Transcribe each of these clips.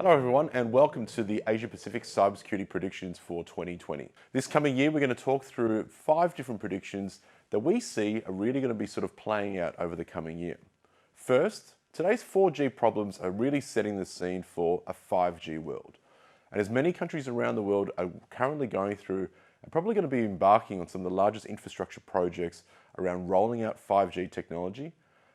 Hello everyone and welcome to the Asia Pacific Cybersecurity predictions for 2020. This coming year we're going to talk through 5 different predictions that we see are really going to be sort of playing out over the coming year. First, today's 4G problems are really setting the scene for a 5G world. And as many countries around the world are currently going through and probably going to be embarking on some of the largest infrastructure projects around rolling out 5G technology,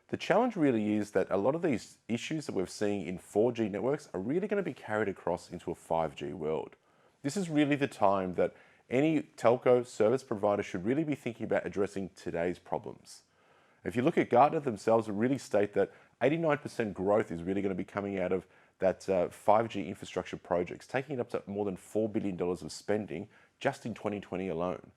the challenge really is that a lot of these issues that we're seeing in 4G networks are really going to be carried across into a 5G world. This is really the time that any telco service provider should really be thinking about addressing today's problems. If you look at Gartner themselves, it really state that 89% growth is really going to be coming out of that 5G infrastructure projects, taking it up to more than $4 billion of spending just in 2020 alone.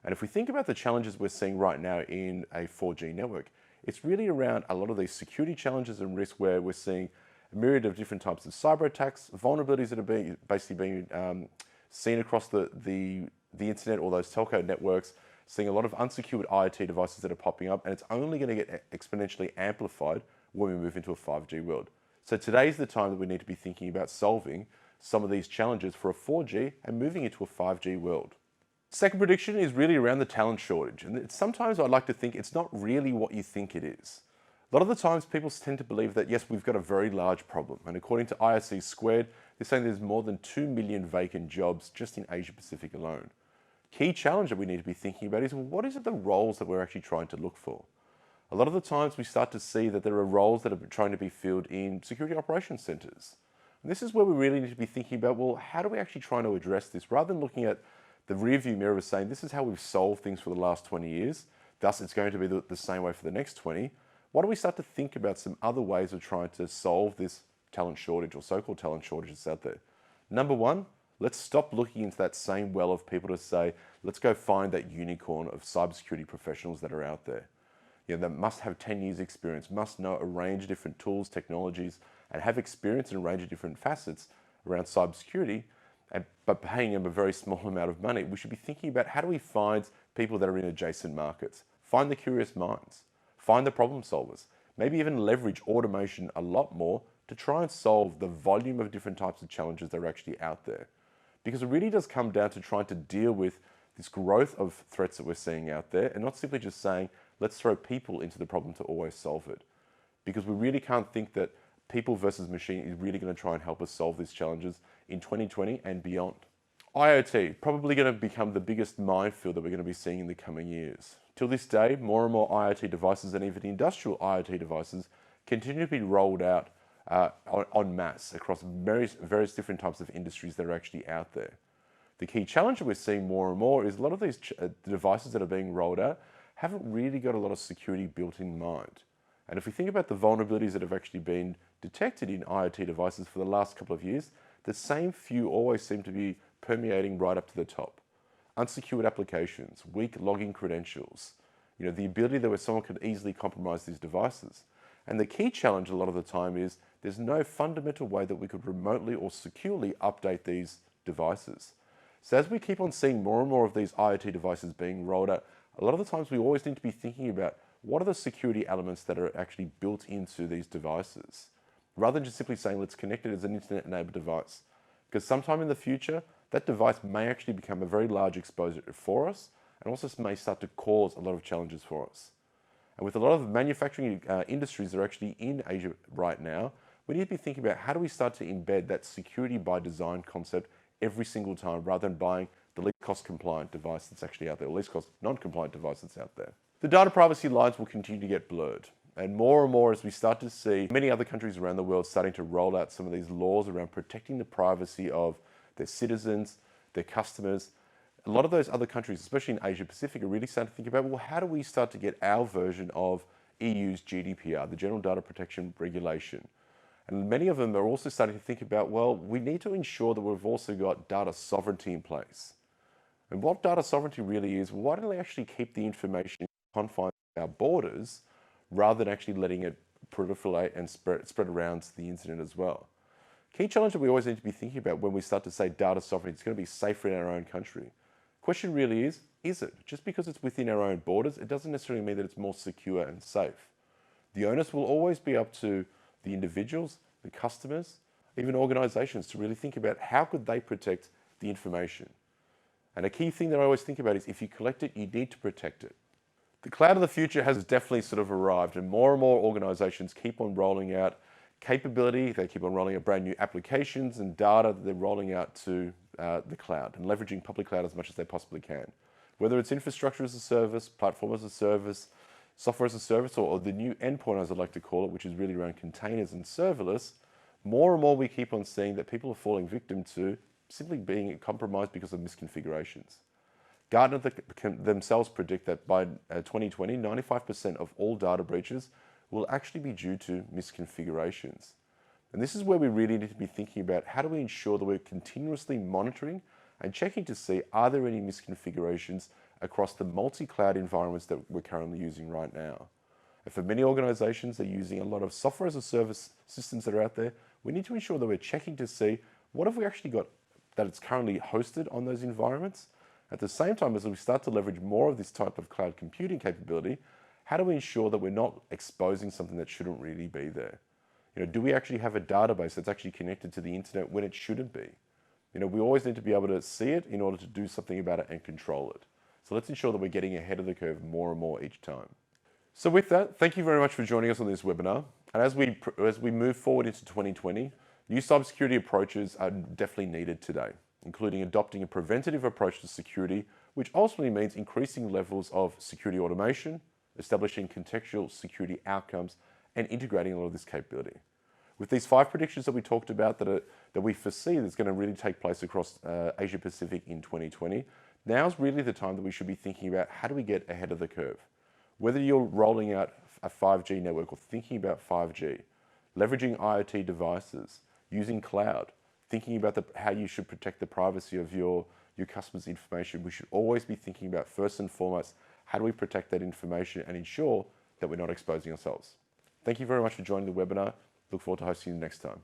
And if we think about the challenges we're seeing right now in a 4G network, it's really around a lot of these security challenges and risks where we're seeing a myriad of different types of cyber attacks, vulnerabilities that are basically being seen across the internet or those telco networks, seeing a lot of unsecured IoT devices that are popping up, and it's only going to get exponentially amplified when we move into a 5G world. So today's the time that we need to be thinking about solving some of these challenges for a 4G and moving into a 5G world. Second prediction is really around the talent shortage. And sometimes I'd like to think it's not really what you think it is. A lot of the times people tend to believe that, yes, we've got a very large problem. And according to ISC Squared, they're saying there's more than 2 million vacant jobs just in Asia Pacific alone. Key challenge that we need to be thinking about is, well, what is it the roles that we're actually trying to look for? A lot of the times we start to see that there are roles that are trying to be filled in security operations centers. And this is where we really need to be thinking about, well, how do we actually try to address this rather than looking at the rearview mirror of saying this is how we've solved things for the last 20 years, thus it's going to be the same way for the next 20. Why don't we start to think about some other ways of trying to solve this talent shortage or so-called talent shortage that's out there? Number one, let's stop looking into that same well of people to say, let's go find that unicorn of cybersecurity professionals that are out there. You know, that must have 10 years experience, must know a range of different tools, technologies, and have experience in a range of different facets around cybersecurity, but paying them a very small amount of money. We should be thinking about how do we find people that are in adjacent markets, find the curious minds, find the problem solvers, maybe even leverage automation a lot more to try and solve the volume of different types of challenges that are actually out there. Because it really does come down to trying to deal with this growth of threats that we're seeing out there and not simply just saying, let's throw people into the problem to always solve it. Because we really can't think that people versus machine is really going to try and help us solve these challenges in 2020 and beyond. IoT, probably going to become the biggest minefield that we're going to be seeing in the coming years. Till this day, more and more IoT devices and even industrial IoT devices continue to be rolled out en masse across various different types of industries that are actually out there. The key challenge that we're seeing more and more is a lot of these devices that are being rolled out haven't really got a lot of security built in mind. And if we think about the vulnerabilities that have actually been detected in IoT devices for the last couple of years, the same few always seem to be permeating right up to the top. Unsecured applications, weak login credentials, the ability that where someone could easily compromise these devices. And the key challenge a lot of the time is there's no fundamental way that we could remotely or securely update these devices. So as we keep on seeing more and more of these IoT devices being rolled out, a lot of the times we always need to be thinking about what are the security elements that are actually built into these devices, rather than just simply saying, let's connect it as an internet-enabled device. Because sometime in the future, that device may actually become a very large exposure for us and also may start to cause a lot of challenges for us. And with a lot of manufacturing industries that are actually in Asia right now, we need to be thinking about how do we start to embed that security by design concept every single time rather than buying the least cost compliant device that's actually out there, or least cost non-compliant device that's out there. The data privacy lines will continue to get blurred. And more as we start to see many other countries around the world starting to roll out some of these laws around protecting the privacy of their citizens, their customers. A lot of those other countries, especially in Asia Pacific, are really starting to think about, well, how do we start to get our version of EU's GDPR, the General Data Protection Regulation? And many of them are also starting to think about, well, we need to ensure that we've also got data sovereignty in place. And what data sovereignty really is, why don't we actually keep the information confines of our borders rather than actually letting it proliferate and spread around the internet as well? Key challenge that we always need to be thinking about when we start to say data sovereignty, it's going to be safer in our own country. Question really is it? Just because it's within our own borders, it doesn't necessarily mean that it's more secure and safe. The onus will always be up to the individuals, the customers, even organizations to really think about how could they protect the information. And a key thing that I always think about is if you collect it, you need to protect it. The cloud of the future has definitely sort of arrived, and more organizations keep on rolling out capability. They keep on rolling out brand new applications and data that they're rolling out to the cloud and leveraging public cloud as much as they possibly can. Whether it's infrastructure as a service, platform as a service, software as a service, or the new endpoint, as I like to call it, which is really around containers and serverless, more and more we keep on seeing that people are falling victim to simply being compromised because of misconfigurations. Gartner themselves predict that by 2020, 95% of all data breaches will actually be due to misconfigurations. And this is where we really need to be thinking about how do we ensure that we're continuously monitoring and checking to see are there any misconfigurations across the multi-cloud environments that we're currently using right now. And for many organizations, they're using a lot of software as a service systems that are out there. We need to ensure that we're checking to see what have we actually got that it's currently hosted on those environments. At the same time, as we start to leverage more of this type of cloud computing capability, how do we ensure that we're not exposing something that shouldn't really be there? Do we actually have a database that's actually connected to the internet when it shouldn't be? We always need to be able to see it in order to do something about it and control it. So let's ensure that we're getting ahead of the curve more and more each time. So with that, thank you very much for joining us on this webinar. And as we move forward into 2020, new cybersecurity approaches are definitely needed today, including adopting a preventative approach to security, which ultimately means increasing levels of security automation, establishing contextual security outcomes, and integrating a lot of this capability. With these 5 predictions that we talked about that we foresee that's going to really take place across Asia Pacific in 2020, now's really the time that we should be thinking about how do we get ahead of the curve. Whether you're rolling out a 5G network or thinking about 5G, leveraging IoT devices, using cloud, thinking about how you should protect the privacy of your customers' information, we should always be thinking about first and foremost, how do we protect that information and ensure that we're not exposing ourselves. Thank you very much for joining the webinar. Look forward to hosting you next time.